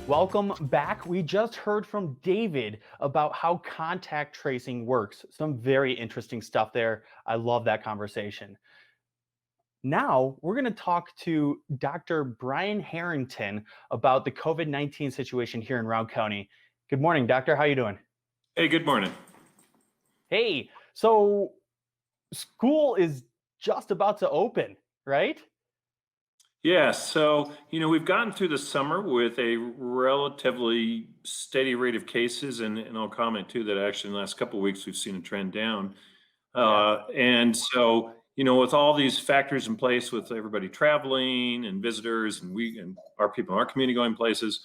Welcome back. We just heard from David about how contact tracing works. Some very interesting stuff there. I love that conversation. Now, we're going to talk to Dr. Brian Harrington about the COVID-19 situation here in Round County. Good morning, doctor. How you doing? Hey, good morning. Hey, so school is just about to open, right? Yeah, we've gotten through the summer with a relatively steady rate of cases, and I'll comment too that actually in the last couple of weeks we've seen a trend down. Yeah. With all these factors in place, with everybody traveling and visitors, and we and our people in our community going places,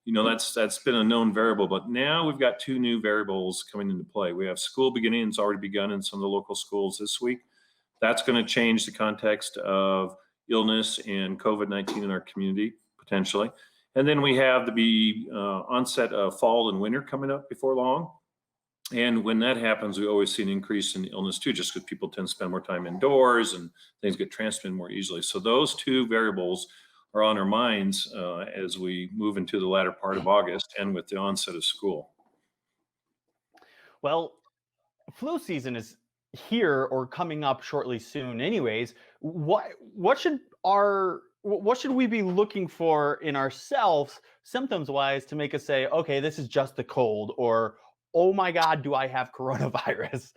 that's been a known variable. But now we've got two new variables coming into play. We have school beginning; it's already begun in some of the local schools this week. That's going to change the context of illness and COVID-19 in our community potentially. And then we have the onset of fall and winter coming up before long. And when that happens, we always see an increase in illness too, just because people tend to spend more time indoors and things get transmitted more easily. So those two variables are on our minds as we move into the latter part of August and with the onset of school. Well, flu season is here or coming up shortly soon anyways. What should we be looking for in ourselves symptoms wise to make us say, okay, this is just the cold, or oh my god, do I have coronavirus?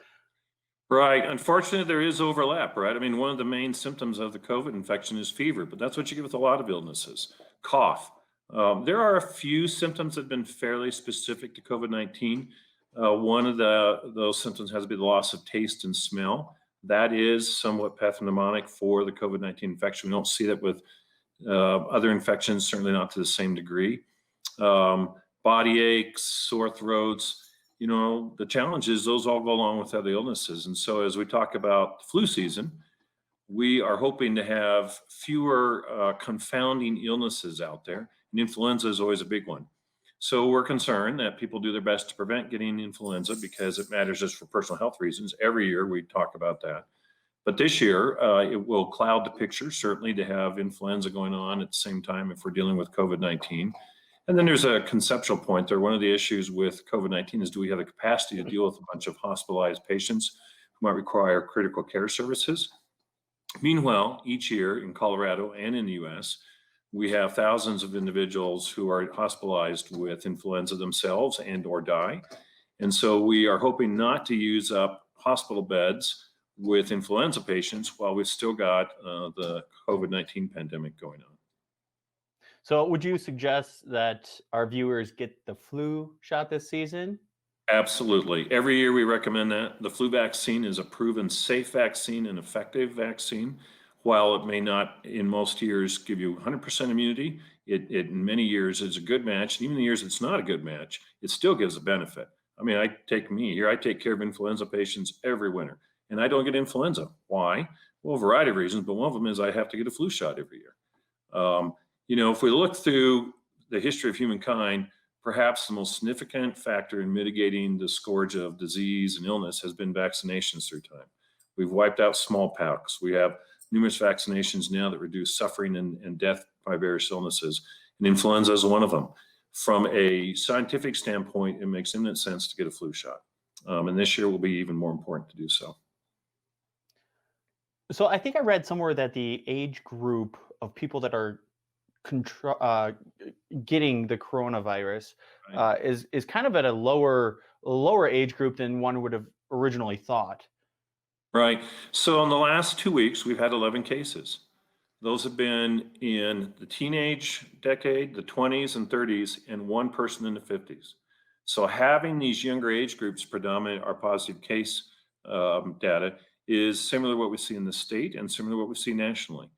Right. Unfortunately, there is overlap, right? I mean, one of the main symptoms of the COVID infection is fever, but that's what you get with a lot of illnesses. Cough. There are a few symptoms that have been fairly specific to COVID-19. One of those symptoms has to be the loss of taste and smell. That is somewhat pathognomonic for the COVID-19 infection. We don't see that with other infections, certainly not to the same degree. Body aches, sore throats. The challenge is those all go along with other illnesses. And so as we talk about flu season, we are hoping to have fewer confounding illnesses out there. And influenza is always a big one. So we're concerned that people do their best to prevent getting influenza because it matters just for personal health reasons. Every year we talk about that. But this year, it will cloud the picture, certainly, to have influenza going on at the same time if we're dealing with COVID-19. And then there's a conceptual point there. One of the issues with COVID-19 is, do we have the capacity to deal with a bunch of hospitalized patients who might require critical care services? Meanwhile, each year in Colorado and in the US, we have thousands of individuals who are hospitalized with influenza themselves and or die. And so we are hoping not to use up hospital beds with influenza patients while we've still got the COVID-19 pandemic going on. So would you suggest that our viewers get the flu shot this season? Absolutely. Every year we recommend that. The flu vaccine is a proven safe vaccine and effective vaccine. While it may not, in most years, give you 100% immunity, it in many years is a good match. And even the years it's not a good match, it still gives a benefit. I mean, I take care of influenza patients every winter, and I don't get influenza. Why? Well, a variety of reasons, but one of them is I have to get a flu shot every year. If we look through the history of humankind, perhaps the most significant factor in mitigating the scourge of disease and illness has been vaccinations through time. We've wiped out smallpox. We have numerous vaccinations now that reduce suffering and death by various illnesses, and influenza is one of them. From a scientific standpoint, it makes imminent sense to get a flu shot. And this year will be even more important to do so. So I think I read somewhere that the age group of people that are getting the coronavirus Right. is kind of at a lower age group than one would have originally thought. Right. So in the last 2 weeks, we've had 11 cases. Those have been in the teenage decade, the 20s and 30s, and one person in the 50s. So having these younger age groups predominate our positive case data is similar to what we see in the state and similar to what we see nationally.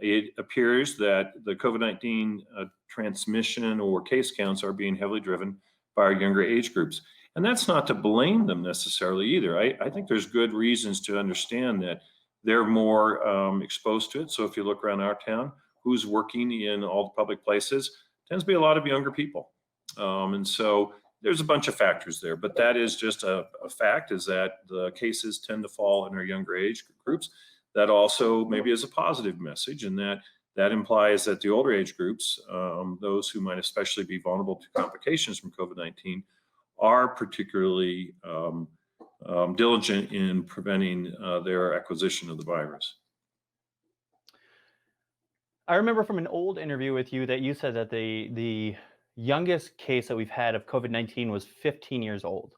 It appears that the COVID-19 transmission or case counts are being heavily driven by our younger age groups. And that's not to blame them necessarily either. I think there's good reasons to understand that they're more exposed to it. So if you look around our town, who's working in all the public places tends to be a lot of younger people. And so there's a bunch of factors there, but that is just a fact, is that the cases tend to fall in our younger age groups. That also maybe is a positive message in that That implies that the older age groups, those who might especially be vulnerable to complications from COVID-19, are particularly diligent in preventing their acquisition of the virus. I remember from an old interview with you that you said that the youngest case that we've had of COVID-19 was 15 years old.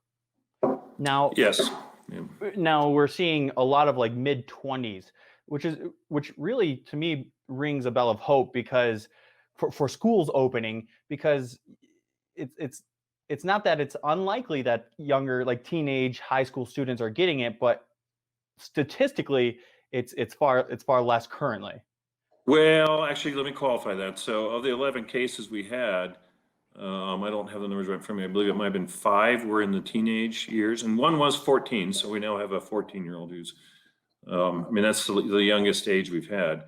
Now, Yes. Yeah. now we're seeing a lot of like mid 20s, which really to me rings a bell of hope because for schools opening, because it's it's not that it's unlikely that younger like teenage high school students are getting it, but statistically it's far less currently. Well, actually, let me qualify that. So, of the 11 cases we had, I don't have the numbers right in front of me. I believe it might have been 5 were in the teenage years, and one was 14. So we now have a 14-year-old who's, I mean, that's the youngest age we've had.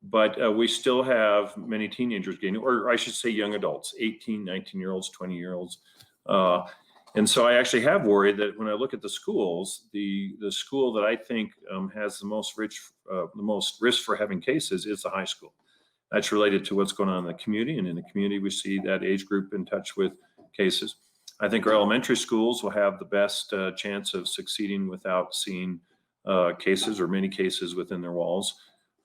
But we still have many teenagers getting, or I should say young adults, 18, 19-year-olds, 20-year-olds. Uh, and so I actually have worried that when I look at the schools, the school that I think has the most risk for having cases is the high school. That's related to what's going on in the community, and in the community, we see that age group in touch with cases. I think our elementary schools will have the best chance of succeeding without seeing cases or many cases within their walls.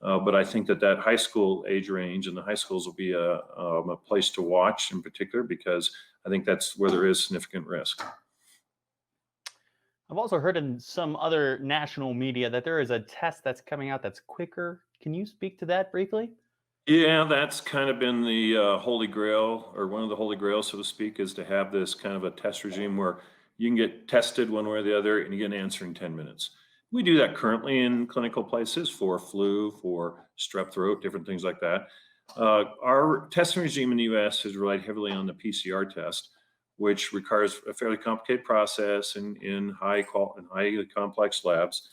But I think that high school age range and the high schools will be a place to watch in particular because I think that's where there is significant risk. I've also heard in some other national media that there is a test that's coming out that's quicker. Can you speak to that briefly? Yeah, that's kind of been the holy grail, or one of the holy grails, so to speak, is to have this kind of a test regime where you can get tested one way or the other and you get an answer in 10 minutes. We do that currently in clinical places for flu, for strep throat, different things like that. Our testing regime in the US has relied heavily on the PCR test, which requires a fairly complicated process in highly complex labs.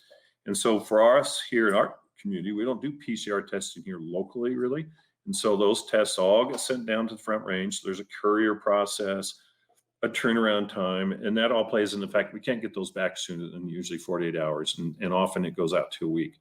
And so for us here in our community, we don't do PCR testing here locally, really. And so those tests all get sent down to the Front Range. There's a courier process, a turnaround time, and that all plays in the fact we can't get those back sooner than usually 48 hours, and often it goes out to a week.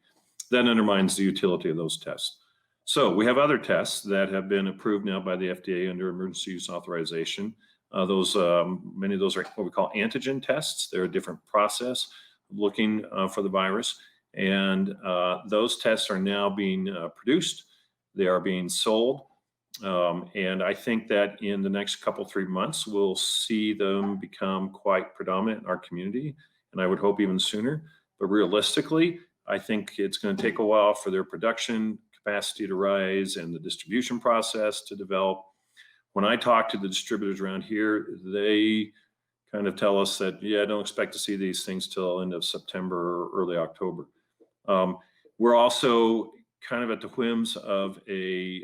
That undermines the utility of those tests. So we have other tests that have been approved now by the FDA under emergency use authorization. Many of those are what we call antigen tests. They're a different process looking for the virus. And those tests are now being produced. They are being sold. And I think that in the next couple, 3 months, we'll see them become quite predominant in our community. And I would hope even sooner. But realistically, I think it's going to take a while for their production capacity to rise and the distribution process to develop. When I talk to the distributors around here, they kind of tell us that, yeah, don't expect to see these things till end of September or early October. We're also kind of at the whims of a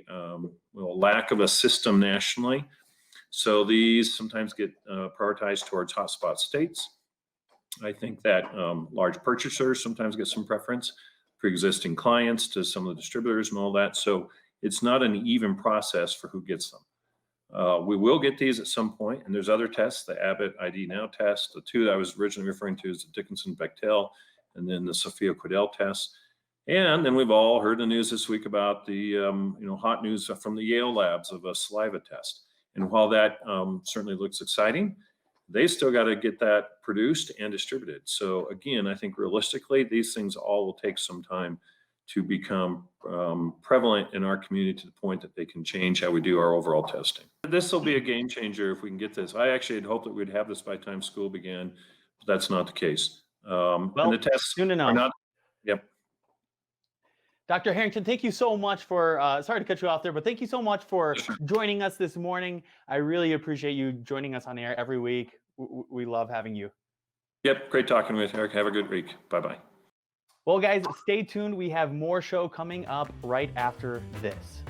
lack of a system nationally. So these sometimes get prioritized towards hotspot states. I think that large purchasers sometimes get some preference, pre-existing clients to some of the distributors and all that. So it's not an even process for who gets them. We will get these at some point, and there's other tests, the Abbott ID Now test. The two that I was originally referring to is the Dickinson Bechtel, and then the Sophia Quidel test. And then we've all heard the news this week about the hot news from the Yale labs of a saliva test. And while that certainly looks exciting, they still got to get that produced and distributed. So again, I think realistically, these things all will take some time to become prevalent in our community to the point that they can change how we do our overall testing. This will be a game changer if we can get this. I actually had hoped that we'd have this by the time school began, but that's not the case. And Well, the tests soon are enough. not, yep. Dr. Harrington, thank you so much for, sorry to cut you off there, but thank you so much for joining us this morning. I really appreciate you joining us on air every week. We love having you. Yep, great talking with you, Eric. Have a good week. Bye-bye. Well, guys, stay tuned. We have more show coming up right after this.